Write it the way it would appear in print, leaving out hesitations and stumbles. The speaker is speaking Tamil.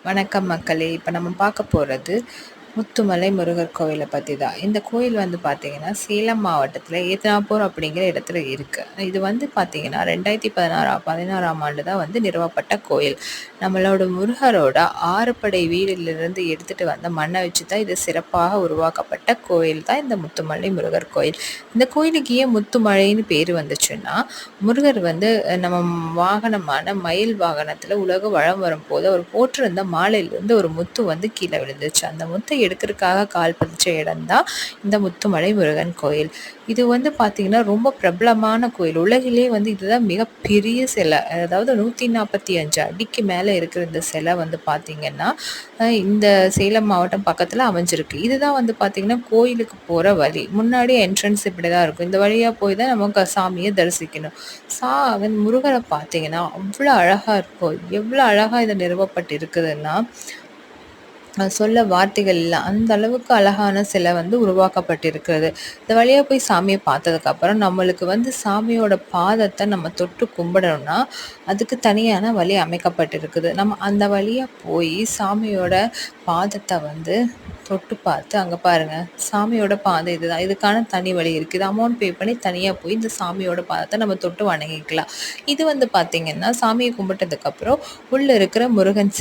வணக்கம் மக்களே! இப்ப நம்ம பார்க்க போறது முத்துமலை முருகர் கோவில பத்தி தான். இந்த கோயில் வந்து பார்த்தீங்கன்னா, சேலம் மாவட்டத்தில ஏத்தனாபுரம் அப்படிங்கிற இடத்துல இருக்கு. இது வந்து பார்த்தீங்கன்னா, 2016ஆம் ஆண்டு தான் வந்து நிறுவப்பட்ட கோயில். நம்மளோட முருகரோட 6 படை வீடிலிருந்து எடுத்துட்டு வந்த மண்ண வச்சு தான் இது சிறப்பாக உருவாக்கப்பட்ட கோயில் தான் இந்த முத்துமலை முருகர் கோயில். இந்த கோயிலுக்கு ஏன் முத்துமலைன்னு பேரு வந்துச்சுன்னா, முருகர் வந்து நம்ம வாகனமான மயில் வாகனத்துல உலக வலம் வரும்போது அவர் போட்டிருந்த மாலையிலிருந்து ஒரு முத்து வந்து கீழே விழுந்துச்சு. அந்த முத்தை எடுக்கிறதுக்காக கால் பதிச்ச இடம் தான் இந்த முத்துமலை முருகன் கோயில். இது வந்து பார்த்தீங்கன்னா, ரொம்ப பிரபலமான கோயில். உலகிலே வந்து இதுதான் மிகப்பெரிய சிலை. அதாவது 145 அடிக்கு மேல இருக்கிற இந்த சிலை வந்து பார்த்தீங்கன்னா, இந்த சேலம் மாவட்டம் பக்கத்துல அமைஞ்சிருக்கு. இதுதான் வந்து பார்த்தீங்கன்னா, கோயிலுக்கு போற வழி. முன்னாடி என்ட்ரன்ஸ் இப்படிதான் இருக்கும். இந்த வழியா போய் தான் நம்ம சாமிய தரிசிக்கணும். வந்து முருகர பார்த்தீங்கன்னா, அவ்ளோ அழகா இருக்கும். எவ்ளோ அழகா இது நிறுவப்பட்டு இருக்குதுன்னா, சொல்ல வார்த்தைகள் இல்ல. அந்த அளவுக்கு அழகான சிலை வந்து உருவாக்கப்பட்டிருக்கிறது. இந்த வழியா போய் சாமிய பார்த்ததுக்கப்புறம், நம்மளுக்கு வந்து சாமியோட பாதத்த நம்ம தொட்டு கும்பிடணும்னா, அதுக்கு தனியான வழி அமைக்கப்பட்டிருக்குது. நம்ம அந்த வழியா போய் சாமியோட பாதத்த வந்து தொட்டு பார்த்து, அங்க பாருங்க சாமியோட பாதம் இதுதான். இதுக்கான தனி வழி இருக்கு. இது அமௌண்ட் பே பண்ணி தனியா போய் இந்த சாமியோட பாதத்த நம்ம தொட்டு வணங்கிக்கலாம். இது வந்து பார்த்தீங்கன்னா, சாமிய கும்பிட்டதுக்கப்புறம் உள்ள இருக்கிற முருகன்